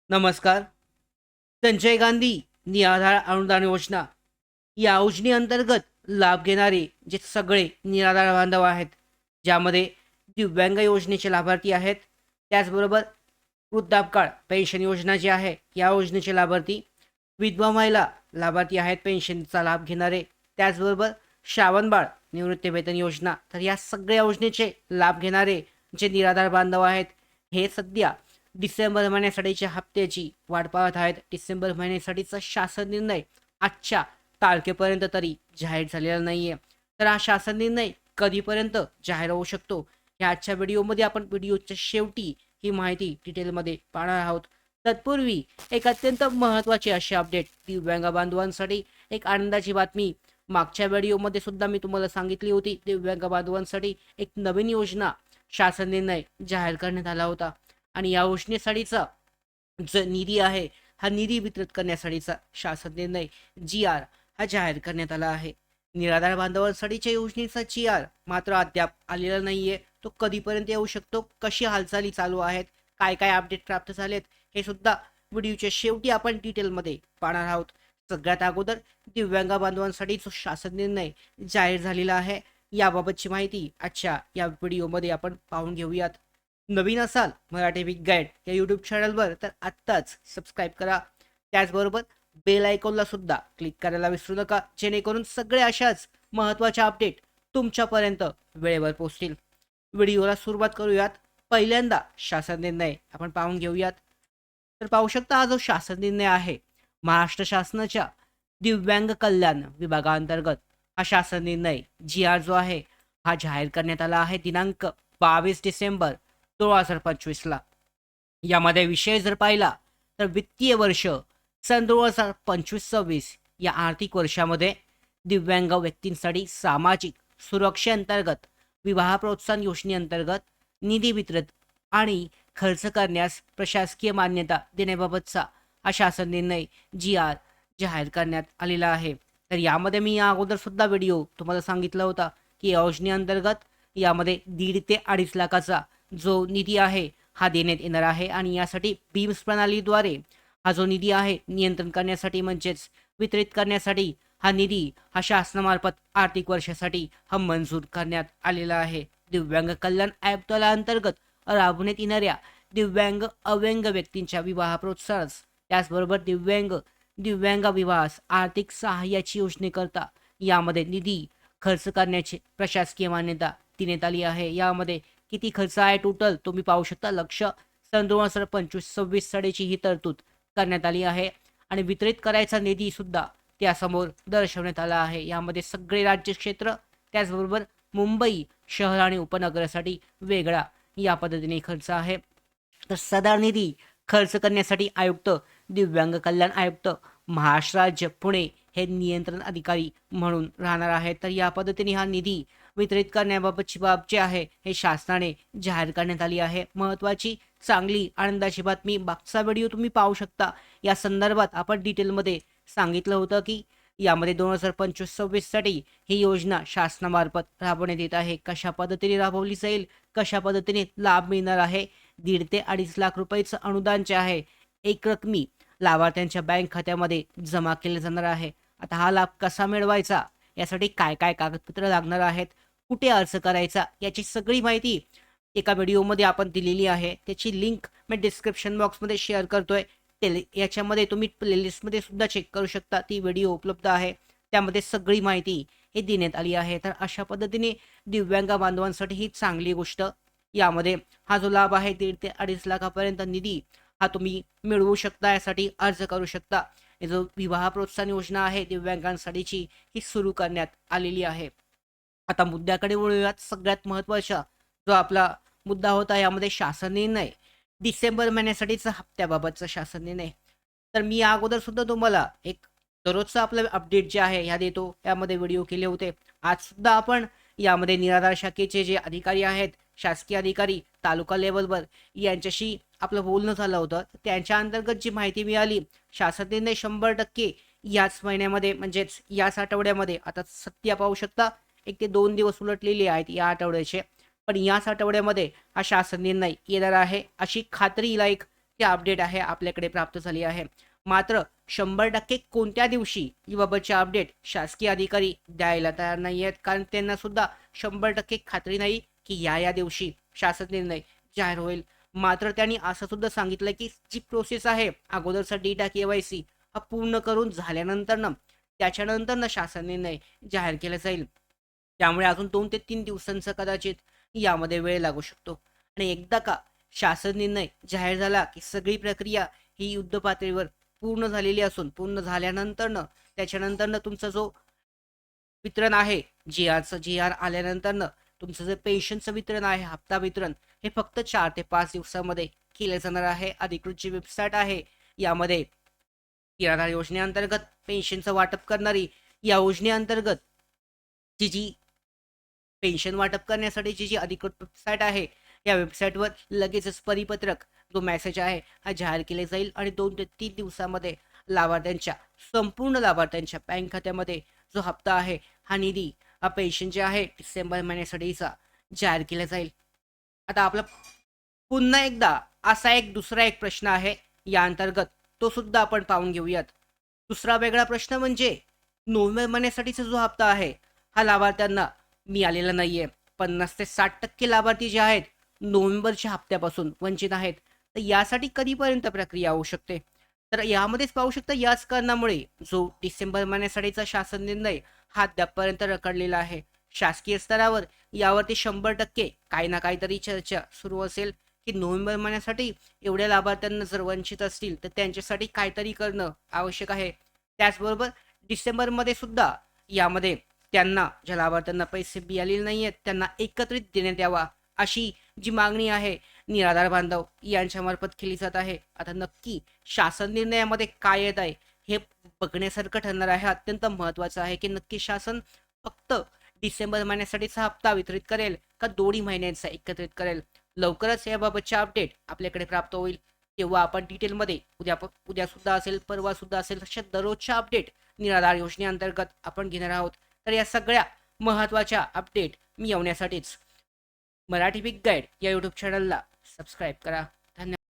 नमस्कार. संजय गांधी निराधार अनुदान योजना या योजनेअंतर्गत लाभ घेणारे जे सगळे निराधार बांधव आहेत, ज्यामध्ये दिव्यांग योजनेचे लाभार्थी आहेत, त्याचबरोबर वृद्धापकाळ पेन्शन योजना जी आहे या योजनेचे लाभार्थी, विधवा महिला लाभार्थी आहेत पेन्शनचा लाभ घेणारे, त्याचबरोबर श्रावणबाळ निवृत्तीवेतन योजना, तर या सगळ्या योजनेचे लाभ घेणारे जे निराधार बांधव आहेत, हे सध्या डिसेंबर महिन्यासाठीच्या हप्त्याची वाट पाहत आहेत. डिसेंबर महिन्यासाठीचा शासन निर्णय आजच्या तारखेपर्यंत तरी जाहीर झालेला नाहीये. तर हा शासन निर्णय कधीपर्यंत जाहीर होऊ शकतो, या आजच्या व्हिडिओमध्ये आपण व्हिडिओच्या शेवटी ही माहिती डिटेलमध्ये पाहणार आहोत. तत्पूर्वी एक अत्यंत महत्त्वाची अशी अपडेट दिव्यांग बांधवांसाठी, एक आनंदाची बातमी. मागच्या व्हिडिओमध्ये सुद्धा मी तुम्हाला सांगितली होती, दिव्यांग बांधवांसाठी एक नवीन योजना शासन निर्णय जाहीर करण्यात आला होता आणि या योजनेसाठीचा जो निधी आहे, हा निधी वितरित करण्यासाठीचा शासन निर्णय जी-आर हा जाहीर करण्यात आला आहे. निराधार बांधवांसाठीच्या योजनेचा जी-आर मात्र अद्याप आलेला नाहीये. तो कधीपर्यंत येऊ शकतो, कशी हालचाली चालू आहेत, काय काय अपडेट प्राप्त झालेत, हे सुद्धा व्हिडिओच्या शेवटी आपण डिटेलमध्ये पाहणार आहोत. सगळ्यात अगोदर दिव्यांग बांधवांसाठी जो शासन निर्णय जाहीर झालेला आहे, याबाबतची माहिती आजच्या या व्हिडिओमध्ये आपण पाहून घेऊयात. नवीन असाल मराठी बिग गाईड या यूट्यूब चॅनलवर तर आत्ताच सबस्क्राईब करा. त्याचबरोबर बेल आयकॉनला सुद्धा क्लिक करायला विसरू नका, जेणेकरून सगळ्या अशाच महत्त्वाच्या अपडेट तुमच्यापर्यंत वेळेवर पोहोचतील. व्हिडिओला सुरुवात करूयात. पहिल्यांदा शासन निर्णय आपण पाहून घेऊयात. तर पाहू शकता, हा जो शासन निर्णय आहे, महाराष्ट्र शासनाच्या दिव्यांग कल्याण विभागाअंतर्गत हा शासन निर्णय जी-आर जो आहे हा जाहीर करण्यात आला आहे दिनांक 22 डिसेंबर 2025ला. यामध्ये विषय जर पाहिला तर वित्तीय वर्ष सन 2025-26 या आर्थिक वर्षामध्ये दिव्यांग व्यक्तींसाठी सामाजिक सुरक्षेअंतर्गत विवाह प्रोत्साहन योजनेअंतर्गत निधी वितरित आणि खर्च करण्यास प्रशासकीय मान्यता देण्याबाबतचा हा शासन निर्णय जी-आर जाहीर करण्यात आलेला आहे. तर यामध्ये मी या अगोदर सुद्धा व्हिडिओ तुम्हाला सांगितला होता की या योजनेअंतर्गत यामध्ये 1.5 ते 2.5 लाखाचा जो निधी आहे हा देण्यात येणार आहे आणि यासाठी बीम्स प्रणालीद्वारे हा जो निधी आहे नियंत्रण करण्यासाठी म्हणजेच वितरित करण्यासाठी हा निधी हा शासनामार्फत आर्थिक वर्षासाठी हा मंजूर करण्यात आलेला आहे. दिव्यांग कल्याण आयुक्तालयाअंतर्गत राबवण्यात येणाऱ्या दिव्यांग अव्यंग व्यक्तींच्या विवाह प्रोत्साहनास, त्याचबरोबर दिव्यांग विवाहास आर्थिक सहाय्याची योजनेकरता यामध्ये निधी खर्च करण्याची प्रशासकीय मान्यता देण्यात आली आहे. यामध्ये किती खर्च आहे टोटल तुम्ही पाहू शकता. लक्ष सन 2025-26 साठीची ही तरतूद करण्यात आली आहे आणि वितरित करायचा निधी सुद्धा त्यासमोर दर्शवण्यात आला आहे. यामध्ये सगळे राज्य क्षेत्र, त्याचबरोबर मुंबई शहर आणि उपनगरासाठी वेगळा या पद्धतीने खर्च आहे. तर सदर निधी खर्च करण्यासाठी आयुक्त, दिव्यांग कल्याण आयुक्त, महाराष्ट्र राज्य पुणे हे नियंत्रण अधिकारी म्हणून राहणार आहेत. तर या पद्धतीने हा निधी वितरित करण्याबाबतची बाब जी आहे हे शासनाने जाहीर करण्यात आली आहे. महत्त्वाची चांगली आनंदाची बातमी. मागचा व्हिडिओ तुम्ही पाहू शकता. या संदर्भात आपण डिटेलमध्ये सांगितलं होतं की यामध्ये 2025-26 साठी ही योजना शासनामार्फत राबवण्यात येत आहे. कशा पद्धतीने राबवली जाईल, कशा पद्धतीने लाभ मिळणार आहे. 1.5 ते 2.5 लाख रुपयाचं अनुदान जे आहे एक रकमी लाभार्थ्यांच्या बँक खात्यामध्ये जमा केले जाणार आहे. आता हा लाभ कसा मिळवायचा, यासाठी काय काय कागदपत्र लागणार आहेत, कुठे अर्ज करायचा, याची सगळी माहिती एका व्हिडिओमध्ये आपण दिलेली आहे. त्याची लिंक मी डिस्क्रिप्शन बॉक्समध्ये शेअर करतोय. याच्यामध्ये तुम्ही प्लेलिस्टमध्ये सुद्धा चेक करू शकता, ती व्हिडिओ उपलब्ध आहे. त्यामध्ये सगळी माहिती हे देण्यात आली आहे. तर अशा पद्धतीने दिव्यांग बांधवांसाठी ही चांगली गोष्ट. यामध्ये हा जो लाभ आहे 1.5 ते 2.5 लाखापर्यंत निधी हा तुम्ही मिळवू शकता, यासाठी अर्ज करू शकता. हे जो विवाह प्रोत्साहन योजना आहे दिव्यांगांसाठीची ही सुरू करण्यात आलेली आहे. आता मुद्द्याकडे वळूयात. सगळ्यात महत्त्वाचा जो आपला मुद्दा होता यामध्ये शासन निर्णय, डिसेंबर महिन्यासाठीचा हप्त्याबाबतचा शासन निर्णय. तर मी या अगोदर सुद्धा तुम्हाला एक दररोजचा आपला अपडेट जे आहे ह्या देतो, यामध्ये व्हिडिओ केले होते. आज सुद्धा आपण यामध्ये निराधार शाखेचे जे अधिकारी आहेत, शासकीय अधिकारी तालुका लेवलवर, यांच्याशी आपलं बोलणं झालं होतं. त्यांच्या अंतर्गत जी माहिती मिळाली, शासन निर्णय 100% याच महिन्यामध्ये म्हणजेच याच आठवड्यामध्ये, आता सध्या पाहू शकता 1 ते 2 दिवस उलटलेले आहेत या आठवड्याचे, पण याच आठवड्यामध्ये हा शासन निर्णय येणार आहे अशी खात्रीलायक ते अपडेट आहे आपल्याकडे प्राप्त झाली आहे. मात्र 100% कोणत्या दिवशी याबाबतचे अपडेट शासकीय अधिकारी द्यायला तयार नाही आहेत, कारण त्यांना सुद्धा 100% खात्री नाही की या दिवशी शासन निर्णय जाहीर होईल. मात्र त्यांनी असं सुद्धा सांगितलं की जी प्रोसेस आहे अगोदरचा डेटा KYC हा पूर्ण करून झाल्यानंतर त्याच्यानंतर शासन निर्णय जाहीर केला जाईल. त्यामुळे अजून 2 ते 3 दिवसांचा कदाचित यामध्ये वेळ लागू शकतो. आणि एकदा का शासन निर्णय जाहीर झाला की सगळी प्रक्रिया ही युद्ध पातळीवर पूर्ण झालेली असून पूर्ण झाल्यानंतर त्याच्यानंतर तुमचा जो वितरण आहे GR आल्यानंतर तुमचं जे पेन्शनचं वितरण आहे हप्ता वितरण हे फक्त 4 ते 5 दिवसामध्ये केलं जाणार आहे. अधिकृत जी वेबसाईट आहे यामध्ये निराधार योजनेअंतर्गत पेन्शनचं वाटप करणारी या योजनेअंतर्गत जी पेन्शन वाटप करण्यासाठी जी अधिकृत वेबसाईट आहे या वेबसाईटवर लगेचच परिपत्रक जो मेसेज आहे हा जाहीर केले जाईल आणि 2 ते 3 दिवसामध्ये संपूर्ण लाभार्थ्यांच्या बँक खात्यामध्ये जो हप्ता आहे हा निधी हा पेन्शन जे आहे डिसेंबर महिन्यासाठीचा जाहीर केला जाईल. आता आपला पुन्हा एकदा असा दुसरा एक प्रश्न आहे या अंतर्गत, तो सुद्धा आपण पाहून घेऊयात. दुसरा वेगळा प्रश्न म्हणजे नोव्हेंबर महिन्यासाठीचा जो हप्ता आहे हा लाभार्थ्यांना मिळालेला नाहीये. 50 ते 60% लाभार्थी जे आहेत नोव्हेंबरच्या हप्त्यापासून वंचित आहेत. तर यासाठी कधीपर्यंत प्रक्रिया होऊ शकते? तर यामध्येच पाहू शकता याच कारणामुळे जो डिसेंबर महिन्यासाठीचा शासन निर्णय हा अद्यापपर्यंत रखडलेला आहे. शासकीय स्तरावर यावरती 100% काही ना काहीतरी चर्चा सुरू असेल की नोव्हेंबर महिन्यासाठी एवढ्या लाभार्थ्यांना जर वंचित असतील तर त्यांच्यासाठी काहीतरी करणं आवश्यक आहे. त्याचबरोबर डिसेंबरमध्ये सुद्धा यामध्ये त्यांना ज्या लाभार्थ्यांना पैसे मिळालेले नाही आहेत त्यांना एकत्रित देण्यात यावा अशी जी मागणी आहे निराधार बांधव यांच्यामार्फत केली जात आहे. आता नक्की शासन निर्णयामध्ये काय येत आहे हे बघण्यासारखं ठरणार आहे. अत्यंत महत्त्वाचं आहे की नक्की शासन फक्त डिसेंबर महिन्यासाठीचा हप्ता वितरित करेल का दोन्ही महिन्यांचा एकत्रित करेल. लवकरच याबाबतचे अपडेट आपल्याकडे प्राप्त होईल तेव्हा आपण डिटेलमध्ये उद्या सुद्धा असेल परवा सुद्धा असेल अशा दररोजच्या अपडेट निराधार योजनेअंतर्गत आपण घेणार आहोत. तर या सगळ्या महत्त्वाच्या अपडेट मी येण्यासाठीच मराठी बिग गाईड या यूट्यूब चॅनलला सबस्क्राईब करा.